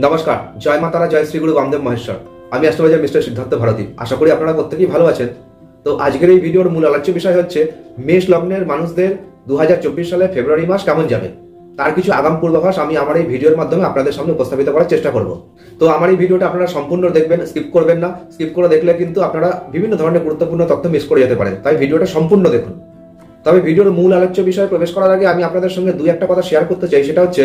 নমস্কার, জয় মা তারা, জয় শ্রী গুরু বামদেব মহেশ্বর। আমি অ্যাস্ট্রোলজার মিস্টার সিদ্ধার্থ ভারতী। আশা করি আপনারা প্রত্যেকেই ভালো আছেন। তো আজকের এই ভিডিওর মূল আলোচ্য বিষয় হচ্ছে মেষ লগ্নের মানুষদের 2024 সালে ফেব্রুয়ারি মাস কেমন যাবে, তার কিছু আগাম পূর্বাভাস আমি আমার এই ভিডিওর মাধ্যমে আপনাদের সামনে উপস্থাপিত করার চেষ্টা করব। তো আমার এই ভিডিওটা আপনারা সম্পূর্ণ দেখবেন, স্কিপ করবেন না। স্কিপ করে দেখলে কিন্তু আপনারা বিভিন্ন ধরনের গুরুত্বপূর্ণ তথ্য মিস করে যেতে পারেন, তাই ভিডিওটা সম্পূর্ণ দেখুন। তবে ভিডিওর মূল আলোচ্য বিষয়ে প্রবেশ করার আগে আমি আপনাদের সঙ্গে দুই একটা কথা শেয়ার করতে চাই। সেটা হচ্ছে,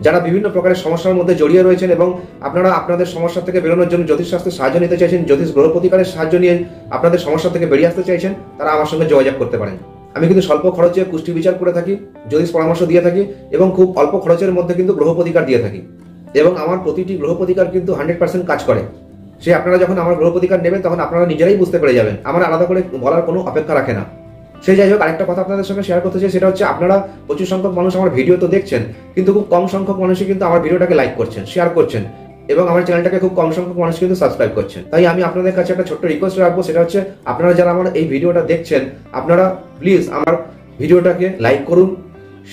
যারা বিভিন্ন প্রকারের সমস্যার মধ্যে জড়িয়ে রয়েছেন এবং আপনারা আপনাদের সমস্যা থেকে বেরোনোর জন্য জ্যোতিষশাস্ত্রের সাহায্য নিতে চাইছেন, জ্যোতিষ গ্রহ প্রতিকারের সাহায্য নিয়ে আপনাদের সমস্যা থেকে বেরিয়ে আসতে চাইছেন, তারা আমার সঙ্গে যোগাযোগ করতে পারেন। আমি কিন্তু স্বল্প খরচে পুষ্টি বিচার করে থাকি, জ্যোতিষ পরামর্শ দিয়ে থাকি এবং খুব অল্প খরচের মধ্যে কিন্তু গ্রহ প্রতিকার দিয়ে থাকি। এবং আমার প্রতিটি গ্রহ প্রতিকার কিন্তু 100% কাজ করে। সে আপনারা যখন আমার গ্রহ প্রতিকার নেবেন তখন আপনারা নিজেরাই বুঝতে পেরে যাবেন, আমার আলাদা করে বলার কোনো অপেক্ষা রাখে না। সেই যাই হোক, আরেকটা কথা আপনাদের সঙ্গে শেয়ার করতে চাই। সেটা হচ্ছে, আপনারা প্রচুর সংখ্যক মানুষ আমার ভিডিও তো দেখছেন, কিন্তু খুব কম সংখ্যক মানুষই কিন্তু আমার ভিডিওটাকে লাইক করছেন, শেয়ার করছেন এবং আমার চ্যানেলটাকে খুব কম সংখ্যক মানুষ কিন্তু সাবস্ক্রাইব করছেন। তাই আমি আপনাদের কাছে একটা ছোট্ট রিকোয়েস্ট রাখবো। সেটা হচ্ছে, আপনারা যারা আমার এই ভিডিওটা দেখছেন, আপনারা প্লিজ আমার ভিডিওটাকে লাইক করুন,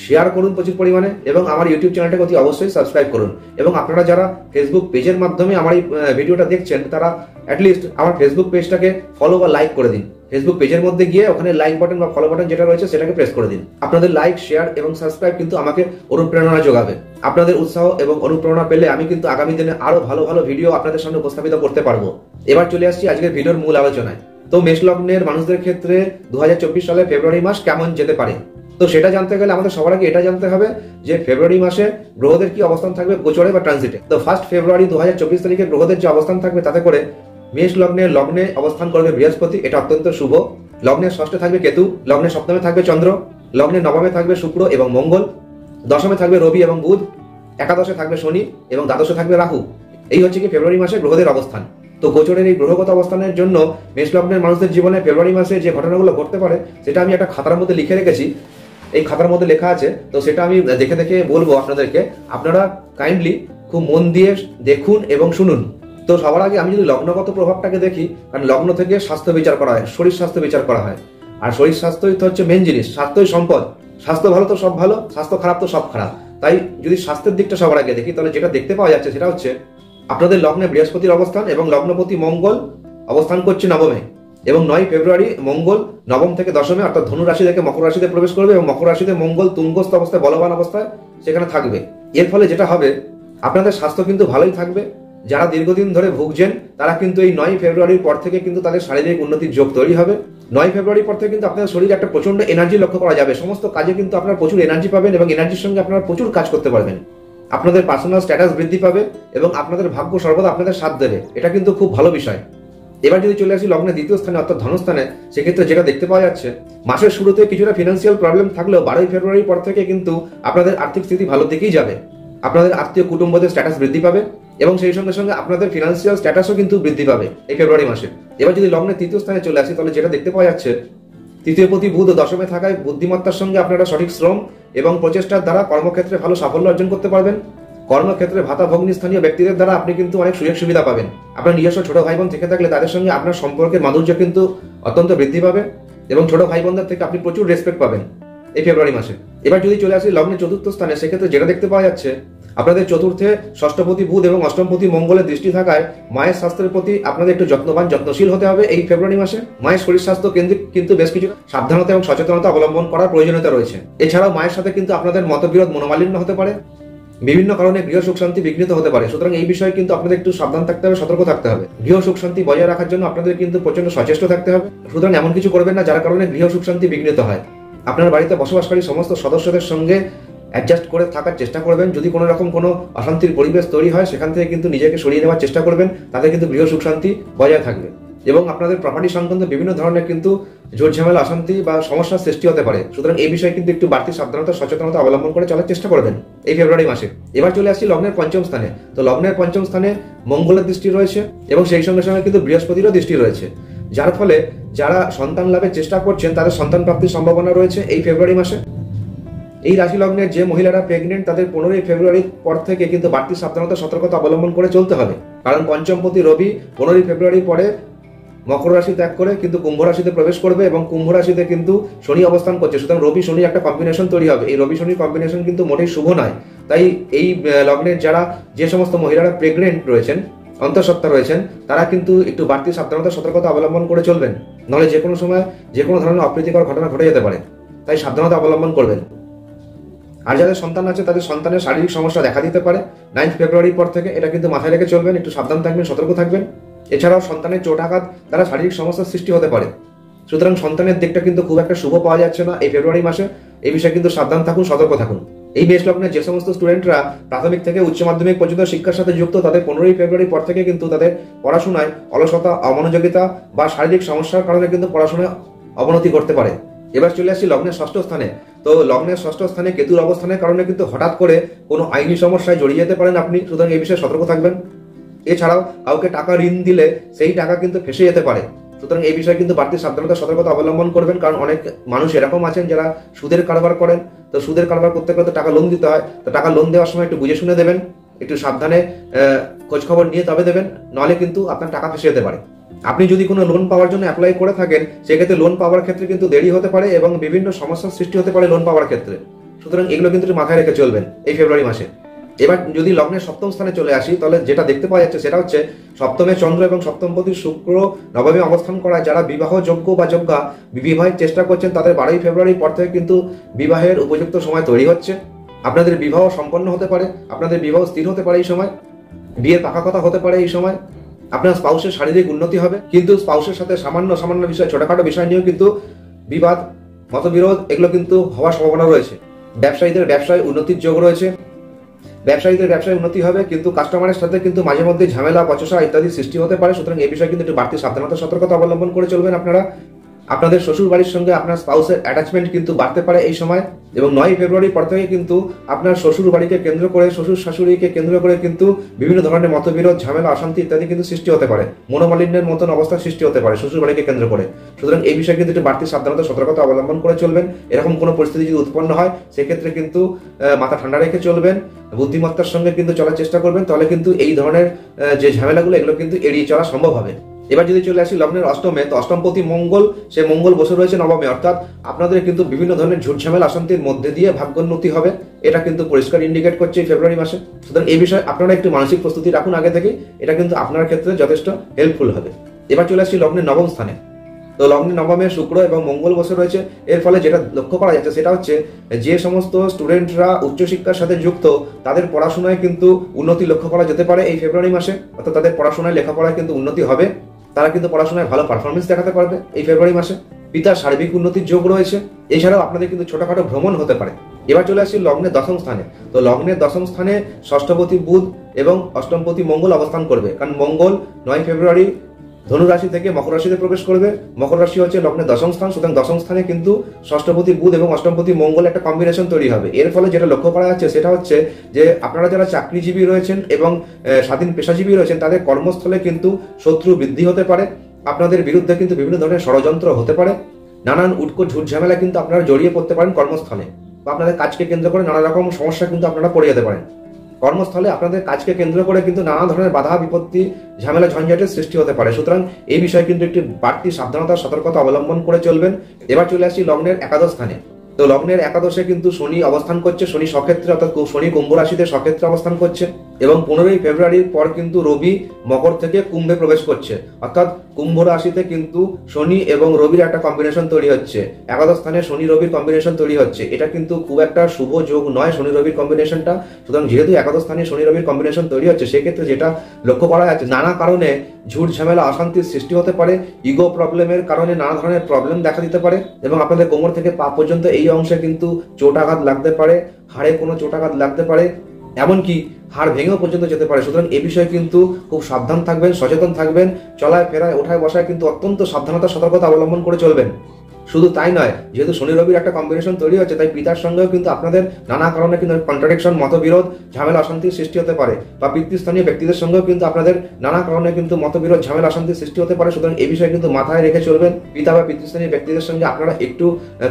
শেয়ার করুন প্রচুর পরিমাণে এবং আমার ইউটিউব চ্যানেলটাকে অতি অবশ্যই সাবস্ক্রাইব করুন। এবং আপনারা যারা ফেসবুক পেজের মাধ্যমে আমার এই ভিডিওটা দেখছেন, তারা অ্যাটলিস্ট আমার ফেসবুক পেজটাকে ফলো বা লাইক করে দিন। ফেসবুক পেজের মধ্যে গিয়ে ওখানে লাইক বাটন বা ফলো বাটন যেটা রয়েছে সেটাকে প্রেস করে দিন। আপনাদের লাইক, শেয়ার এবং সাবস্ক্রাইব কিন্তু আমাকে অনুপ্রেরণা যোগাবে। আপনাদের উৎসাহ এবং অনুপ্রেরণা পেলে আমি কিন্তু আগামী দিনে আরো ভালো ভালো ভিডিও আপনাদের সামনে উপস্থাপিত করতে পারবো। এবার চলে আসছি আজকের ভিডিওর মূল আলোচনায়। তো মেষ লগ্নের মানুষদের ক্ষেত্রে 2024 সালে ফেব্রুয়ারি মাস কেমন যেতে পারে, তো সেটা জানতে গেলে আমাদের সবার আগে এটা জানতে হবে যে ফেব্রুয়ারি মাসে গ্রহদের কি অবস্থান থাকবে গোচরে বা ট্রানজিটে। তো 1 ফেব্রুয়ারি 2024 তারিখে গ্রহদের যে অবস্থান থাকবে তাতে করে মেষ লগ্নে অবস্থান করবে বৃহস্পতি, এটা অত্যন্ত শুভ। লগ্নের ষষ্ঠে থাকবে কেতু, লগ্নের সপ্তমে থাকবে চন্দ্র, লগ্নের নবমে থাকবে শুক্র এবং মঙ্গল, দশমে থাকবে রবি এবং বুধ, একাদশে থাকবে শনি এবং দ্বাদশে থাকবে রাহু। এই হচ্ছে কি ফেব্রুয়ারি মাসে গ্রহদের অবস্থান। তো গোচরের এই গ্রহগত অবস্থানের জন্য মেষ লগ্নের মানুষদের জীবনে ফেব্রুয়ারি মাসে যে ঘটনাগুলো ঘটতে পারে সেটা আমি একটা খাতার মধ্যে লিখে রেখেছি। এই খাতার মধ্যে লেখা আছে, তো সেটা আমি দেখে দেখে বলবো আপনাদেরকে। আপনারা কাইন্ডলি খুব মন দিয়ে দেখুন এবং শুনুন। তো সবার আগে আমি যদি লগ্নগত প্রভাবটাকে দেখি, কারণ লগ্ন থেকে স্বাস্থ্য বিচার করা হয়, শরীর স্বাস্থ্য বিচার করা হয়। আর শরীর স্বাস্থ্যই তো হচ্ছে মেন জিনিস, স্বাস্থ্যই সম্পদ। স্বাস্থ্য ভালো তো সব ভালো, স্বাস্থ্য খারাপ তো সব খারাপ। তাই যদি স্বাস্থ্যের দিকটা সবার আগে দেখি, তাহলে যেটা দেখতে পাওয়া যাচ্ছে সেটা হচ্ছে আপনাদের লগ্নে বৃহস্পতির অবস্থান এবং লগ্নপতি মঙ্গল অবস্থান করছে নবমে। এবং 9 ফেব্রুয়ারি মঙ্গল নবম থেকে দশমে অর্থাৎ ধনু রাশি থেকে মকর রাশিতে প্রবেশ করবে এবং মকর রাশিতে মঙ্গল তুঙ্গস্থ অবস্থায়, বলবান অবস্থায় সেখানে থাকবে। এর ফলে যেটা হবে, আপনাদের স্বাস্থ্য কিন্তু ভালোই থাকবে। যারা দীর্ঘদিন ধরে ভুগছেন তারা কিন্তু এই 9 ফেব্রুয়ারির পর থেকে কিন্তু তাদের শারীরিক উন্নতির যোগ তৈরি হবে। 9 ফেব্রুয়ারির পর থেকে কিন্তু আপনাদের শরীরে একটা প্রচন্ড এনার্জি লক্ষ্য করা যাবে। সমস্ত কাজে কিন্তু আপনারা প্রচুর এনার্জি পাবেন এবং এনার্জির সঙ্গে আপনারা প্রচুর কাজ করতে পারবেন। আপনাদের পার্সোনাল স্ট্যাটাস বৃদ্ধি পাবে এবং আপনাদের ভাগ্য সর্বদা আপনাদের সাথ দেবে। এটা কিন্তু খুব ভালো বিষয়। এবার যদি চলে আসি লগ্নের দ্বিতীয় স্থানে অর্থাৎ ধনস্থানে, সেক্ষেত্রে যেটা দেখতে পাওয়া যাচ্ছে, মাসের শুরুতে কিছুটা ফিনান্সিয়াল প্রবলেম থাকলেও 12 ফেব্রুয়ারির পর থেকে কিন্তু আপনাদের আর্থিক স্থিতি ভালোর দিকেই যাবে। আপনাদের আত্মীয় কুটুম্বদের স্ট্যাটাস বৃদ্ধি পাবে এবং সেই সঙ্গে সঙ্গে আপনাদের ফিনান্সিয়াল স্ট্যাটাসও কিন্তু বৃদ্ধি পাবে এই ফেব্রুয়ারি মাসে। এবার যদি লগ্নের তৃতীয় স্থানে চলে আসি, তাহলে যেটা দেখতে পাওয়া যাচ্ছে, তৃতীয় পতি বুধ দশমে থাকায় বুদ্ধিমত্তার সঙ্গে আপনারা সঠিক শ্রম এবং প্রচেষ্টার দ্বারা কর্মক্ষেত্রে ভালো সাফল্য অর্জন করতে পারবেন। কর্মক্ষেত্রে ভাতা ভগ্নী স্থানীয় ব্যক্তিদের দ্বারা আপনি কিন্তু অনেক সুযোগ সুবিধা পাবেন। আপনার নিজস্ব ছোট ভাই বোন থেকে থাকলে তাদের সঙ্গে আপনার সম্পর্কের মাধুর্য কিন্তু অত্যন্ত বৃদ্ধি পাবে এবং ছোট ভাই বোনদের থেকে আপনি প্রচুর রেসপেক্ট পাবেন এই ফেব্রুয়ারি মাসে। এবার যদি চলে আসি লগ্নের চতুর্থ স্থানে, সেক্ষেত্রে যেটা দেখতে পাওয়া যাচ্ছে, আপনাদের চতুর্থে ষষ্ঠপতি বুধ এবং অষ্টমপতি মঙ্গলের দৃষ্টি থাকায় মায়ের স্বাস্থ্যের প্রতি আপনাদের একটু যত্নশীল হতে হবে এই ফেব্রুয়ারি মাসে। মায়ের শরীর স্বাস্থ্য কেন্দ্রিক কিন্তু বেশ কিছু সাবধানতা এবং সচেতনতা অবলম্বন করার প্রয়োজনীয়তা রয়েছে। এছাড়াও মায়ের সাথে কিন্তু আপনাদের মতবিরোধ, মনোমালিন্য হতে পারে, বিভিন্ন কারণে গৃহ সুখ শান্তি বিঘ্নিত হতে পারে। সুতরাং এই বিষয়ে কিন্তু আপনাদের একটু সাবধান থাকতে হবে, সতর্ক থাকতে হবে। গৃহ সুখ শান্তি বজায় রাখার জন্য আপনাদের কিন্তু প্রচন্ড সচেষ্ট থাকতে হবে। সুতরাং এমন কিছু করবেন না যার কারণে গৃহ সুখ শান্তি বিঘ্নিত হয়। আপনার বাড়িতে বসবাসকারী সমস্ত সদস্যদের সঙ্গে অ্যাডজাস্ট করে থাকার চেষ্টা করবেন। যদি কোনো রকম কোনো অশান্তির পরিবেশ তৈরি হয়, সেখান থেকে কিন্তু নিজেকে সরিয়ে নেওয়ার চেষ্টা করবেন, তাতে কিন্তু গৃহ সুখ শান্তি বজায় থাকবে। এবং আপনাদের প্রপার্টি সংক্রান্ত বিভিন্ন ধরনের কিন্তু ঝোট ঝামেলা, অশান্তি বা সমস্যার সৃষ্টি হতে পারে। সুতরাং এই বিষয়ে কিন্তু একটু বাড়তি সাবধানতা, সচেতনতা অবলম্বন করে চলার চেষ্টা করবেন এই ফেব্রুয়ারি মাসে। এবার চলে আসছি লগ্নের পঞ্চম স্থানে। তো লগ্নের পঞ্চম স্থানে মঙ্গলের দৃষ্টি রয়েছে এবং সেই সঙ্গে সঙ্গে কিন্তু বৃহস্পতিরও দৃষ্টি রয়েছে, যার ফলে যারা সন্তান লাভের চেষ্টা করছেন তাদের সন্তান প্রাপ্তির সম্ভাবনা রয়েছে এই ফেব্রুয়ারি মাসে। এই রাশি লগ্নের যে মহিলারা প্রেগনেন্ট, তাদের 15 ফেব্রুয়ারির পর থেকে কিন্তু বাড়তি সাবধানতা, সতর্কতা অবলম্বন করে চলতে হবে। কারণ পঞ্চমপতি রবি 15 ফেব্রুয়ারি পরে মকর রাশি ত্যাগ করে কিন্তু কুম্ভ রাশিতে প্রবেশ করবে এবং কুম্ভ রাশিতে কিন্তু শনি অবস্থান করছে। সুতরাং রবি শনি একটা কম্বিনেশন তৈরি হবে। এই রবি শনির কম্বিনেশন কিন্তু মোটেই শুভ নয়। তাই এই লগ্নের যারা যে সমস্ত মহিলারা প্রেগনেন্ট রয়েছেন, অন্তঃসত্ত্বা রয়েছেন, তারা কিন্তু একটু বাড়তি সাবধানতা সতর্কতা অবলম্বন করে চলবেন, নাহলে যে কোনো সময় যে কোনো ধরনের অপ্রীতিকর ঘটনা ঘটে যেতে পারে। তাই সাবধানতা অবলম্বন করবেন। আর যাদের সন্তান আছে তাদের সন্তানের শারীরিক সমস্যা দেখা দিতে পারে 9 ফেব্রুয়ারির পর থেকে, এটা কিন্তু মাথায় রেখে চলবেন, একটু সাবধান থাকবেন, সতর্ক থাকবেন। এছাড়াও সন্তানের চোট আঘাত দ্বারা শারীরিক সমস্যার সৃষ্টি হতে পারে, সুতরাং সন্তানের দিকটা কিন্তু খুব একটা শুভ পাওয়া যাচ্ছে না এই ফেব্রুয়ারি মাসে। এই বিষয়ে কিন্তু সাবধান থাকুন, সতর্ক থাকুন। এই মেষ লগ্নের যে সমস্ত স্টুডেন্টরা প্রাথমিক থেকে উচ্চ মাধ্যমিক পর্যন্ত শিক্ষার সাথে যুক্ত, তাদের 15ই ফেব্রুয়ারি পর থেকে কিন্তু তাদের পড়াশোনায় অলসতা, অমনোযোগিতা বা শারীরিক সমস্যার কারণে কিন্তু পড়াশোনায় অবনতি করতে পারে। এবার চলে আসছি লগ্নের ষষ্ঠ স্থানে। তো লগ্নের ষষ্ঠ স্থানে কেতুর অবস্থানের কারণে কিন্তু হঠাৎ করে কোনো আইনি সমস্যায় জড়িয়ে যেতে পারেন আপনি, সুতরাং এই বিষয়ে সতর্ক থাকবেন। এছাড়াও কাউকে টাকা ঋণ দিলে সেই টাকা কিন্তু ফেঁসে যেতে পারে, সুতরাং এই বিষয়ে কিন্তু বাড়তি সাবধানতা সতর্কতা অবলম্বন করবেন। কারণ অনেক মানুষ এরকম আছেন যারা সুদের কারবার করেন, তো সুদের কারবার করতে করতে টাকা লোন দিতে হয়, তো টাকা লোন দেওয়ার সময় একটু বুঝে শুনে দেবেন, একটু সাবধানে খোঁজ খবর নিয়ে তবে দেবেন, নাহলে কিন্তু আপনার টাকা ফেঁসে যেতে পারে। আপনি যদি কোনো লোন পাওয়ার জন্য অ্যাপ্লাই করে থাকেন, সেক্ষেত্রে লোন পাওয়ার ক্ষেত্রে কিন্তু দেরি হতে পারে এবং বিভিন্ন সমস্যার সৃষ্টি হতে পারে লোন পাওয়ার ক্ষেত্রে, সুতরাং এগুলো কিন্তু মাথায় রেখে চলবেন এই ফেব্রুয়ারি মাসে। এবার যদি লগ্নের সপ্তম স্থানে চলে আসি, তাহলে যেটা দেখতে পাওয়া যাচ্ছে সেটা হচ্ছে সপ্তমে চন্দ্র এবং সপ্তমপতি শুক্র নবমে অবস্থান করায় যারা বিবাহযোগ্য বা যোগ্যা বিবাহের চেষ্টা করছেন, তাদের 12ই ফেব্রুয়ারির পর থেকে কিন্তু বিবাহের উপযুক্ত সময় তৈরি হচ্ছে। আপনাদের বিবাহ সম্পন্ন হতে পারে, আপনাদের বিবাহ স্থির হতে পারে এই সময়, বিয়ের পাকা কথা হতে পারে এই সময়, আপনার স্পাউসের শারীরিক উন্নতি হবে। কিন্তু স্পাউসের সাথে সামান্য সামান্য বিষয়, ছোটখাটো বিষয় নিয়েও কিন্তু বিবাদ, মতবিরোধ এগুলো কিন্তু হওয়ার সম্ভাবনা রয়েছে। ব্যবসায়ীদের ব্যবসায় উন্নতির যোগ রয়েছে, ব্যবসায়ীদের ব্যবসায় উন্নতি হবে, কিন্তু কাস্টমারের সাথে কিন্তু মাঝে মধ্যে ঝামেলা, বচসা ইত্যাদি সৃষ্টি হতে পারে, সুতরাং এই বিষয়ে কিন্তু একটু বাড়তি সাবধানতা সতর্কতা অবলম্বন করে চলবেন আপনারা। আপনাদের শ্বশুর বাড়ির সঙ্গে আপনার স্পাউসের অ্যাটাচমেন্ট কিন্তু বাড়তে পারে এই সময়, এবং 9ই ফেব্রুয়ারির পর থেকে কিন্তু আপনার শ্বশুর বাড়িকে কেন্দ্র করে, শ্বশুর শাশুড়িকে কেন্দ্র করে কিন্তু বিভিন্ন ধরনের মতবিরোধ, ঝামেলা, অশান্তি ইত্যাদি কিন্তু সৃষ্টি হতে পারে, মনোমালিন্যের মতন অবস্থা সৃষ্টি হতে পারে শ্বশুর বাড়িকে কেন্দ্র করে, সুতরাং এই বিষয়ে কিন্তু একটু বাড়তি সাবধানতা সতর্কতা অবলম্বন করে চলবেন। এরকম কোনো পরিস্থিতি যদি উৎপন্ন হয়, সেক্ষেত্রে কিন্তু মাথা ঠান্ডা রেখে চলবেন, বুদ্ধিমত্তার সঙ্গে কিন্তু চলার চেষ্টা করবেন, তাহলে কিন্তু এই ধরনের যে ঝামেলাগুলো এগুলো কিন্তু এড়িয়ে চলা সম্ভব হবে। এবার যদি চলে আসি লগ্নের অষ্টমে, তো অষ্টমপতি মঙ্গল, সে মঙ্গল বসে রয়েছে নবমে, অর্থাৎ আপনাদের কিন্তু বিভিন্ন ধরনের ঝুট ঝামেলা, অশান্তির মধ্যে দিয়ে ভাগ্যোন্নতি হবে, এটা কিন্তু পরিষ্কার ইন্ডিকেট করছে এই ফেব্রুয়ারি মাসে। সুতরাং এই বিষয়ে আপনারা একটু মানসিক প্রস্তুতি রাখুন আগে থেকে, এটা কিন্তু আপনার ক্ষেত্রে যথেষ্ট হেল্পফুল হবে। এবার চলে আসছি লগ্নের নবম স্থানে। তো লগ্নে নবমে শুক্র এবং মঙ্গল বসে রয়েছে, এর ফলে যেটা লক্ষ্য করা যাচ্ছে সেটা হচ্ছে যে সমস্ত স্টুডেন্টরা উচ্চশিক্ষার সাথে যুক্ত, তাদের পড়াশোনায় কিন্তু উন্নতি লক্ষ্য করা যেতে পারে এই ফেব্রুয়ারি মাসে, অর্থাৎ তাদের পড়াশোনায় লেখাপড়ায় কিন্তু উন্নতি হবে, তারা কিন্তু পড়াশোনায় ভালো পারফরমেন্স দেখাতে পারবে এই ফেব্রুয়ারি মাসে। পিতার সার্বিক উন্নতির যোগ রয়েছে, এছাড়াও আপনাদের কিন্তু ছোটখাটো ভ্রমণ হতে পারে। এবার চলে আসছি লগ্নের দশম স্থানে। তো লগ্নের দশম স্থানে ষষ্ঠপতি বুধ এবং অষ্টমপতি মঙ্গল অবস্থান করবে, কারণ মঙ্গল 9 ফেব্রুয়ারি ধনু রাশি থেকে মকর রাশিতে প্রবেশ করবে। মকর রাশি হচ্ছে লগ্নের দশম স্থান, সুতরাং দশম স্থানে কিন্তু ষষ্ঠপতি বুধ এবং অষ্টমপতি মঙ্গল একটা কম্বিনেশন তৈরি হবে। এর ফলে যেটা লক্ষ্য করা যাচ্ছে সেটা হচ্ছে যে আপনারা যারা চাকরিজীবী রয়েছেন এবং স্বাধীন পেশাজীবী রয়েছেন, তাদের কর্মস্থলে কিন্তু শত্রু বৃদ্ধি হতে পারে, আপনাদের বিরুদ্ধে কিন্তু বিভিন্ন ধরনের ষড়যন্ত্র হতে পারে, নানান উটকো ঝুট ঝামেলা কিন্তু আপনারা জড়িয়ে পড়তে পারেন কর্মস্থলে, বা আপনাদের কাজকে কেন্দ্র করে নানা রকম সমস্যা কিন্তু আপনারা পড়ে যেতে পারেন। কর্মস্থলে আপনাদের কাজকে কেন্দ্র করে কিন্তু নানা ধরনের বাধা বিপত্তি, ঝামেলা, ঝঞ্ঝাটের সৃষ্টি হতে পারে, সুতরাং এই বিষয়ে কিন্তু একটি বাড়তি সাবধানতা সতর্কতা অবলম্বন করে চলবেন। এবার চলে আসি লগ্নের একাদশ স্থানে। তো লগ্নের একাদশে কিন্তু শনি অবস্থান করছে, শনি স্বক্ষেত্রে, অর্থাৎ শনি কুম্ভ রাশিতে স্বক্ষেত্রে অবস্থান করছে, এবং 15ই ফেব্রুয়ারির পর কিন্তু রবি মকর থেকে কুম্ভে প্রবেশ করছে, অর্থাৎ কুম্ভ রাশিতে কিন্তু শনি এবং রবির একটা কম্বিনেশন তৈরি হচ্ছে, একাদশ স্থানে শনি রবির কম্বিনেশন তৈরি হচ্ছে। এটা কিন্তু খুব একটা শুভ যোগ নয় শনি রবির কম্বিনেশনটা, সুতরাং যেহেতু একাদশ স্থানে শনি রবির কম্বিনেশন তৈরি হচ্ছে, সেক্ষেত্রে যেটা লক্ষ্য করা যাচ্ছে নানা কারণে ঝুট ঝামেলা, অশান্তির সৃষ্টি হতে পারে, ইগো প্রবলেমের কারণে নানা ধরনের প্রবলেম দেখা দিতে পারে, এবং আপনাদের কোমর থেকে পা পর্যন্ত এই অংশে কিন্তু চোটাঘাত লাগতে পারে, হাড়ে কোনো চোটাঘাত লাগতে পারে, এমনকি হাড় ভেঙেও পর্যন্ত যেতে পারে। সুতরাং এ বিষয়ে কিন্তু খুব সাবধান থাকবেন, সচেতন থাকবেন, চলায় ফেরায় ওঠায় বসায় কিন্তু অত্যন্ত সাবধানতা সতর্কতা অবলম্বন করে চলবেন। শুধু তাই নয়, যেহেতু শনি রবির একটা কম্বিনেশন তৈরি হচ্ছে, তাই পিতার সঙ্গেও কিন্তু আপনাদের নানা কারণে কিন্তু কন্ট্রাডিকশন, মতবিরোধ, ঝামেলা, অশান্তির সৃষ্টি হতে পারে, বা পিতৃস্থানীয় ব্যক্তিদের সঙ্গেও কিন্তু আপনাদের নানা কারণে কিন্তু মতবিরোধ, ঝামেলা, অশান্তির সৃষ্টি হতে পারে। সুতরাং এই বিষয়ে কিন্তু মাথায় রেখে চলবেন। পিতা বা পিতৃস্থানীয় ব্যক্তিদের সঙ্গে আপনারা একটু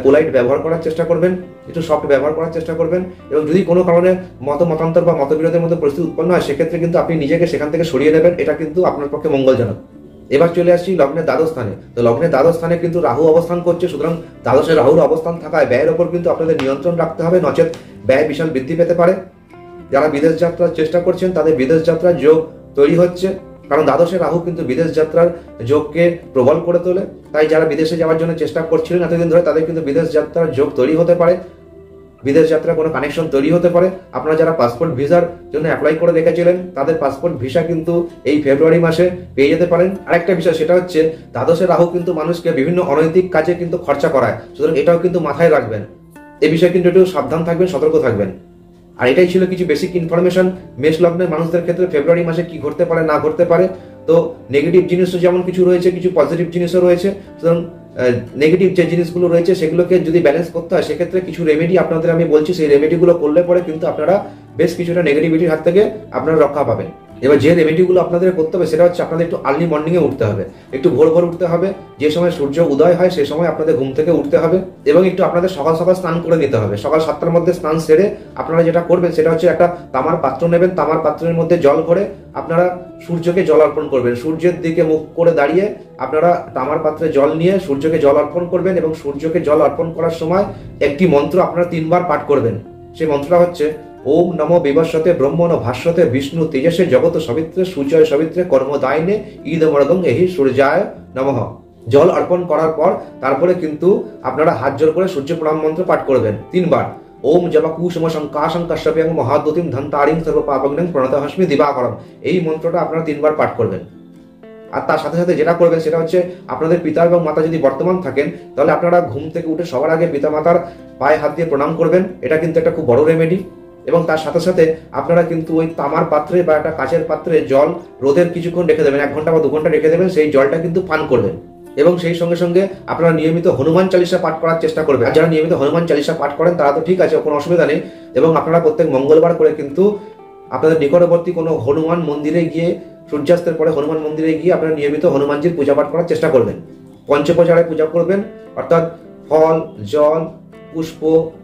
পোলাইট ব্যবহার করার চেষ্টা করবেন, একটু সফট ব্যবহার করার চেষ্টা করবেন, এবং যদি কোনো কারণে মতান্তর বা মতবিরোধের মধ্যে পরিস্থিতি উৎপন্ন হয়, সেক্ষেত্রে কিন্তু আপনি নিজেকে সেখান থেকে সরিয়ে নেবেন, এটা কিন্তু আপনার পক্ষে মঙ্গলজনক। এবার চলে আসছি লগ্নের দ্বাদশ স্থানে। তো লগ্নের দ্বাদশ স্থানে কিন্তু রাহু অবস্থান করছে, সুতরাং দ্বাদশে রাহুর অবস্থান থাকায় ব্যয়ের ওপর কিন্তু আপনাদের নিয়ন্ত্রণ রাখতে হবে, নচেত ব্যয় বিশাল বৃদ্ধি পেতে পারে। যারা বিদেশ যাত্রার চেষ্টা করছেন তাদের বিদেশ যাত্রার যোগ তৈরি হচ্ছে, কারণ দ্বাদশে রাহু কিন্তু বিদেশ যাত্রার যোগকে প্রবল করে তোলে। তাই যারা বিদেশে যাওয়ার জন্য চেষ্টা করছিলেন এতদিন ধরে তাদের কিন্তু বিদেশ যাত্রার যোগ তৈরি হতে পারে, বিদেশ যাত্রার কোনো কানেকশন তৈরি হতে পারে। আপনারা যারা পাসপোর্ট ভিসার জন্য অ্যাপ্লাই করে রেখেছিলেন তাদের পাসপোর্ট ভিসা কিন্তু এই ফেব্রুয়ারি মাসে পেয়ে যেতে পারেন। আরেকটা বিষয় সেটা হচ্ছে দ্বাদশে রাহু কিন্তু মানুষকে বিভিন্ন অনৈতিক কাজে কিন্তু খরচা করায়, সুতরাং এটাও কিন্তু মাথায় রাখবেন। এই বিষয়ে কিন্তু একটু সাবধান থাকবেন, সতর্ক থাকবেন। আর এটাই ছিল কিছু বেসিক ইনফরমেশন মেষ লগ্নের মানুষদের ক্ষেত্রে ফেব্রুয়ারি মাসে কি ঘটতে পারে না ঘটতে পারে। তো নেগেটিভ জিনিসও যেমন কিছু রয়েছে, কিছু পজিটিভ জিনিসও রয়েছে। সুতরাং নেগেটিভ যে জিনিসগুলো রয়েছে সেগুলোকে যদি ব্যালেন্স করতে হয় সেক্ষেত্রে কিছু রেমেডি আপনাদের আমি বলছি, সেই রেমেডিগুলো করলে পরে কিন্তু আপনারা বেশ কিছুটা নেগেটিভিটির হাত থেকে আপনারা রক্ষা পাবেন। এবার যে রেমেডিগুলো আপনাদের করতে হবে সেটা হচ্ছে আপনাদের একটু আর্লি মর্নিংয়ে উঠতে হবে, একটু ভোর ভোর উঠতে হবে। যে সময় সূর্য উদয় হয় সেই সময় আপনাদের ঘুম থেকে উঠতে হবে এবং একটু আপনাদের সকাল সকাল স্নান করে নিতে হবে। সকাল 7টার মধ্যে স্নান সেরে আপনারা যেটা করবেন সেটা হচ্ছে একটা তামার পাত্র নেবেন, তামার পাত্রের মধ্যে জল ভরে আপনারা সূর্যকে জল অর্পণ করবেন। সূর্যের দিকে মুখ করে দাঁড়িয়ে আপনারা তামার পাত্রে জল নিয়ে সূর্যকে জল অর্পণ করবেন এবং সূর্যকে জল অর্পণ করার সময় একটি মন্ত্র আপনারা 3 বার পাঠ করবেন। সেই মন্ত্রটা হচ্ছে ওম নমো বিবস্বতে ব্রহ্মণ ভাস্বতে বিষ্ণু তেজসে জগত সবিত্রে সূর্যয় সবিত্রে কর্মদায়নে ঈদমর্গং এহি সূর্যায় নমঃ। জল অর্পণ করার পর তারপরে কিন্তু আপনারা হাত জোর করে সূর্য প্রণাম মন্ত্র পাঠ করবেন 3 বার। ওম জবা কুসুম শঙ্কাশং কাশ্যপ্যাং মহাদ্যতিম ধন্তারিং সর্বপাপগ্নং প্রণতহস্মি দিবাকরম। এই মন্ত্রটা আপনারা 3 বার পাঠ করবেন। আর তার সাথে সাথে যেটা করবেন সেটা হচ্ছে আপনাদের পিতা এবং মাতা যদি বর্তমান থাকেন তাহলে আপনারা ঘুম থেকে উঠে সবার আগে পিতা মাতার পায়ে হাত দিয়ে প্রণাম করবেন। এটা কিন্তু একটা খুব বড় রেমেডি। এবং তার সাথে সাথে আপনারা কিন্তু ওই তামার পাত্রে বা একটা কাচের পাত্রে জল রোদের কিছুক্ষণ রেখে দেবেন, 1 ঘন্টা বা 2 ঘন্টা রেখে দেবেন, সেই জলটা কিন্তু পান করবেন। এবং সেই সঙ্গে সঙ্গে আপনারা নিয়মিত হনুমান চালিসা পাঠ করার চেষ্টা করবেন। যারা নিয়মিত হনুমান চালিসা পাঠ করেন তারা তো ঠিক আছে, কোনো অসুবিধা নেই। এবং আপনারা প্রত্যেক মঙ্গলবার করে কিন্তু আপনাদের নিকটবর্তী কোনো হনুমান মন্দিরে গিয়ে সূর্যাস্তের পরে হনুমান মন্দিরে গিয়ে আপনারা নিয়মিত হনুমানজির পূজা পাঠ করার চেষ্টা করবেন। পঞ্চোপচারে পূজা করবেন, অর্থাৎ ফল, জল, পুষ্প,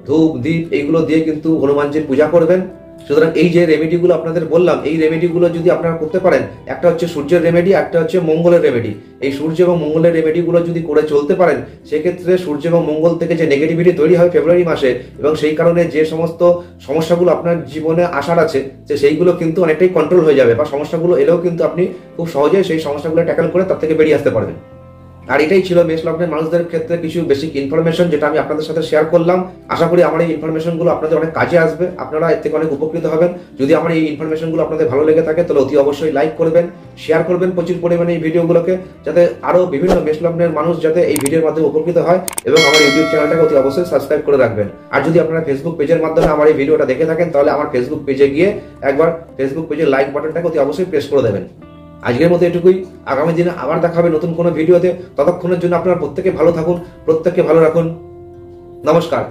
ধূপ, দীপ এইগুলো দিয়ে কিন্তু হনুমানজির পূজা করবেন। সুতরাং এই যে রেমেডিগুলো আপনাদের বললাম, এই রেমেডিগুলো যদি আপনারা করতে পারেন, একটা হচ্ছে সূর্যের রেমেডি, একটা হচ্ছে মঙ্গলের রেমেডি। এই সূর্য এবং মঙ্গলের রেমেডিগুলো যদি করে চলতে পারেন সেক্ষেত্রে সূর্য এবং মঙ্গল থেকে যে নেগেটিভিটি তৈরি হয় ফেব্রুয়ারি মাসে এবং সেই কারণে যে সমস্ত সমস্যাগুলো আপনার জীবনে আসার আছে সেইগুলো কিন্তু অনেকটাই কন্ট্রোল হয়ে যাবে, বা সমস্যাগুলো এলেও কিন্তু আপনি খুব সহজেই সেই সমস্যাগুলো ট্যাকল করে তার থেকে বেরিয়ে আসতে পারবেন। আর এটাই ছিল মেষ লগ্নের মানুষদের ক্ষেত্রে কিছু বেসিক ইনফরমেশন যেটা আমি আপনাদের সাথে শেয়ার করলাম। আশা করি আমার এই ইনফরমেশনগুলো আপনাদের অনেক কাজে আসবে, আপনারা এর থেকে অনেক উপকৃত হবেন। যদি আমার এই ইনফরমেশনগুলো আপনাদের ভালো লেগে থাকে তাহলে অতি অবশ্যই লাইক করবেন, শেয়ার করবেন প্রচুর পরিমাণে এই ভিডিওগুলোকে, যাতে আরো বিভিন্ন মেষ লগ্নের মানুষ যাতে এই ভিডিওর মাধ্যমে উপকৃত হয়। এবং আমার ইউটিউব চ্যানেলটাকে অতি অবশ্যই সাবস্ক্রাইব করে রাখবেন। আর যদি আপনারা ফেসবুক পেজের মাধ্যমে আমার এই ভিডিওটা দেখে থাকেন তাহলে আমার ফেসবুক পেজে গিয়ে একবার ফেসবুক পেজের লাইক বাটনটাকে অতি অবশ্যই প্রেস করে দেবেন। আজকের মতো এটুকুই, আগামী দিনে আবার দেখা হবে নতুন কোনো ভিডিওতে। ততক্ষণের জন্য আপনারা প্রত্যেকে ভালো থাকুন, প্রত্যেককে ভালো রাখুন। নমস্কার।